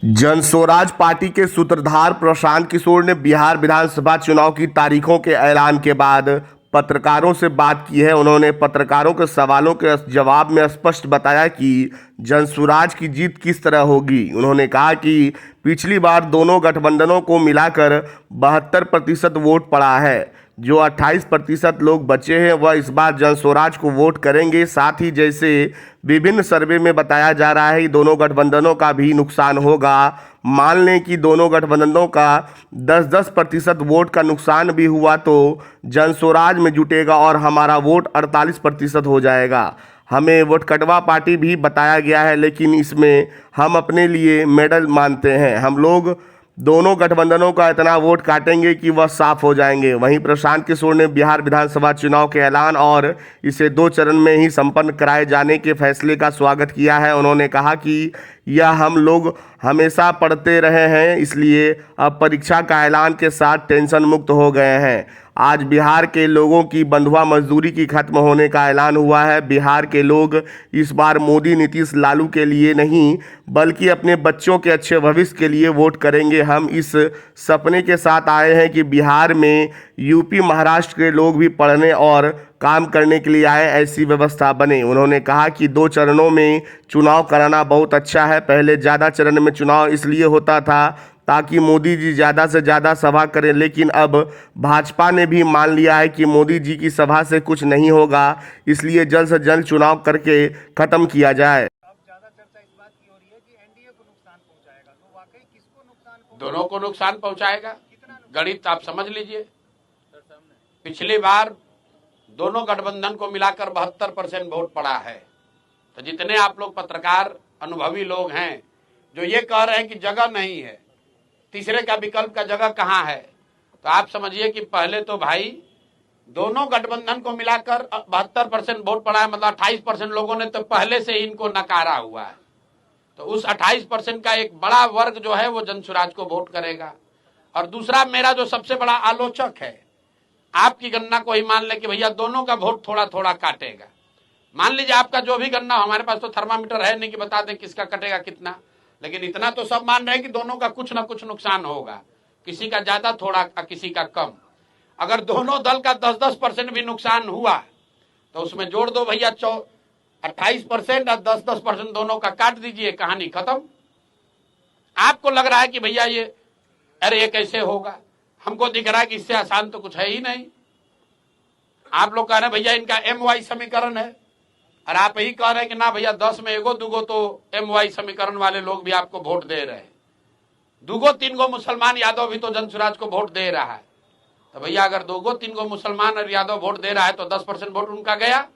जन स्वराज पार्टी के सूत्रधार प्रशांत किशोर ने बिहार विधानसभा चुनाव की तारीखों के ऐलान के बाद पत्रकारों से बात की है। उन्होंने पत्रकारों के सवालों के जवाब में स्पष्ट बताया कि जन स्वराज की जीत किस तरह होगी। उन्होंने कहा कि पिछली बार दोनों गठबंधनों को मिलाकर 72% वोट पड़ा है। जो 28% लोग बचे हैं वह इस बार जन स्वराज को वोट करेंगे। साथ ही जैसे विभिन्न सर्वे में बताया जा रहा है कि दोनों गठबंधनों का भी नुकसान होगा। मान लें कि दोनों गठबंधनों का 10-10% वोट का नुकसान भी हुआ तो जन स्वराज में जुटेगा और हमारा वोट 48% हो जाएगा। हमें वोट कटवा पार्टी भी बताया गया है, लेकिन इसमें हम अपने लिए मेडल मानते हैं। हम लोग दोनों गठबंधनों का इतना वोट काटेंगे कि वह साफ हो जाएंगे। वहीं प्रशांत किशोर ने बिहार विधानसभा चुनाव के ऐलान और इसे 2 चरण में ही संपन्न कराए जाने के फैसले का स्वागत किया है। उन्होंने कहा कि यह हम लोग हमेशा पढ़ते रहे हैं, इसलिए अब परीक्षा का ऐलान के साथ टेंशन मुक्त हो गए हैं। आज बिहार के लोगों की बंधुआ मजदूरी की खत्म होने का ऐलान हुआ है। बिहार के लोग इस बार मोदी, नीतीश, लालू के लिए नहीं बल्कि अपने बच्चों के अच्छे भविष्य के लिए वोट करेंगे। हम इस सपने के साथ आए हैं कि बिहार में यूपी, महाराष्ट्र के लोग भी पढ़ने और काम करने के लिए आए, ऐसी व्यवस्था बने। उन्होंने कहा कि 2 चरणों में चुनाव कराना बहुत अच्छा है। पहले ज़्यादा चरण में चुनाव इसलिए होता था ताकि मोदी जी ज़्यादा से ज़्यादा सभा करें, लेकिन अब भाजपा ने भी मान लिया है कि मोदी जी की सभा से कुछ नहीं होगा, इसलिए जल्द से जल्द चुनाव करके ख़त्म किया जाए। अब ज्यादा चर्चा इस बात की हो रही है कि एनडीए को नुकसान पहुंचाएगा, तो वाकई किसको नुकसान पहुंचाएगा? दोनों को नुकसान पहुंचाएगा। कितना नुकसान? गणित आप समझ लीजिए। पिछली बार दोनों गठबंधन को मिलाकर 72% वोट पड़ा है। तो जितने आप लोग पत्रकार अनुभवी लोग हैं जो ये कह रहे हैं कि जगह नहीं है, तीसरे का विकल्प का जगह कहाँ है, तो आप समझिए कि पहले तो भाई दोनों गठबंधन को मिलाकर 72% वोट पड़ा है, मतलब 28% लोगों ने तो पहले से ही इनको नकारा हुआ है। तो उस 28% का एक बड़ा वर्ग जो है वो जन स्वराज को वोट करेगा। और दूसरा, मेरा जो सबसे बड़ा आलोचक है, आपकी गणना को ही मान ले कि भैया दोनों का वोट थोड़ा थोड़ा काटेगा। मान लीजिए आपका जो भी गणना, हमारे पास तो थर्मामीटर है नहीं कि बता दें किसका कटेगा कितना, लेकिन इतना तो सब मान रहे हैं कि दोनों का कुछ ना कुछ नुकसान होगा, किसी का ज्यादा थोड़ा, किसी का कम। अगर दोनों दल का 10-10% भी नुकसान हुआ तो उसमें जोड़ दो भैया 28% और 10-10% दोनों का काट दीजिए, कहानी खत्म। आपको लग रहा है कि भैया ये अरे ये कैसे होगा, हमको दिख रहा है कि इससे आसान तो कुछ है ही नहीं। आप लोग कह रहे हैं भैया इनका MY समीकरण है, और आप यही कह रहे हैं कि ना भैया 10 में एगो दूगो तो MY समीकरण वाले लोग भी आपको वोट दे रहे हैं, 2-3 मुसलमान यादव भी तो जन स्वराज को वोट दे रहा है। तो भैया अगर 2-3 मुसलमान और यादव वोट दे रहा है तो 10% वोट उनका गया।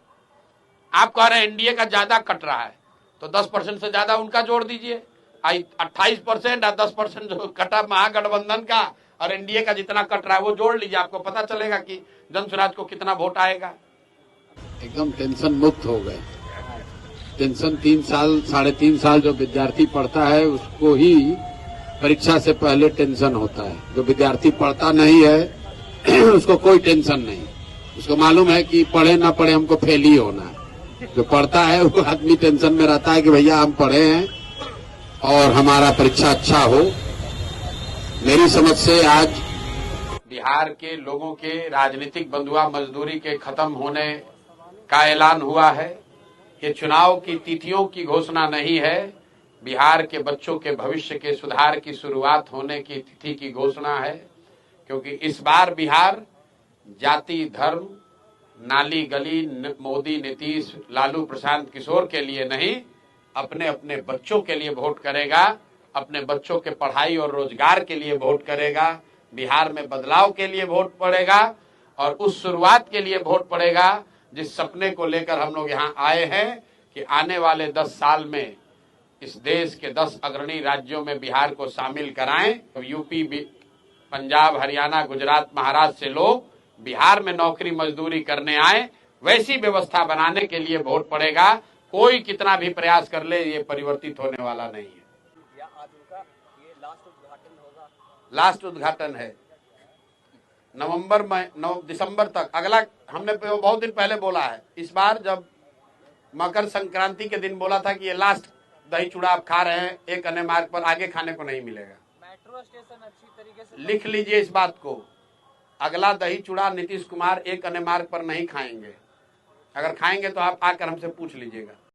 आप कह रहे हैं एनडीए का ज्यादा कट रहा है, तो 10% से ज्यादा उनका जोड़ दीजिए। 28% और 10% जो कटा महागठबंधन का और एनडीए का जितना कट रहा है वो जोड़ लीजिए, आपको पता चलेगा कि जन स्वराज को कितना वोट आएगा। एकदम टेंशन मुक्त हो गए। टेंशन 3 साल 3.5 साल जो विद्यार्थी पढ़ता है उसको ही परीक्षा से पहले टेंशन होता है। जो विद्यार्थी पढ़ता नहीं है उसको कोई टेंशन नहीं, उसको मालूम है कि पढ़े ना पढ़े हमको फेल ही होना है। जो पढ़ता है वो आदमी टेंशन में रहता है कि भैया हम पढ़े हैं और हमारा परीक्षा अच्छा हो। मेरी समझ से आज बिहार के लोगों के राजनीतिक बंधुआ मजदूरी के खत्म होने का ऐलान हुआ है। ये चुनाव की तिथियों की घोषणा नहीं है, बिहार के बच्चों के भविष्य के सुधार की शुरुआत होने की तिथि की घोषणा है। क्योंकि इस बार बिहार जाति, धर्म, नाली गली, मोदी, नीतीश, लालू, प्रशांत किशोर के लिए नहीं, अपने अपने बच्चों के लिए वोट करेगा, अपने बच्चों के पढ़ाई और रोजगार के लिए वोट करेगा, बिहार में बदलाव के लिए वोट पड़ेगा और उस शुरुआत के लिए वोट पड़ेगा जिस सपने को लेकर हम लोग यहाँ आए हैं कि आने वाले 10 साल में इस देश के 10 अग्रणी राज्यों में बिहार को शामिल कराएं। तो यूपी, पंजाब, हरियाणा, गुजरात, महाराष्ट्र से लोग बिहार में नौकरी मजदूरी करने आए, वैसी व्यवस्था बनाने के लिए वोट पड़ेगा। कोई कितना भी प्रयास कर ले, ये परिवर्तित होने वाला नहीं है। आज उनका ये लास्ट उद्घाटन होगा? लास्ट उद्घाटन है नवंबर में, 9 दिसंबर तक। अगला हमने बहुत दिन पहले बोला है, इस बार जब मकर संक्रांति के दिन बोला था कि ये लास्ट दही चूड़ा आप खा रहे हैं, एक अन्य मार्ग पर आगे खाने को नहीं मिलेगा। मेट्रो स्टेशन अच्छी तरीके से लिख लीजिए इस बात को, अगला दही चूड़ा नीतीश कुमार एक अन्य मार्ग पर नहीं खाएंगे। अगर खाएंगे तो आप आकर हमसे पूछ लीजिएगा।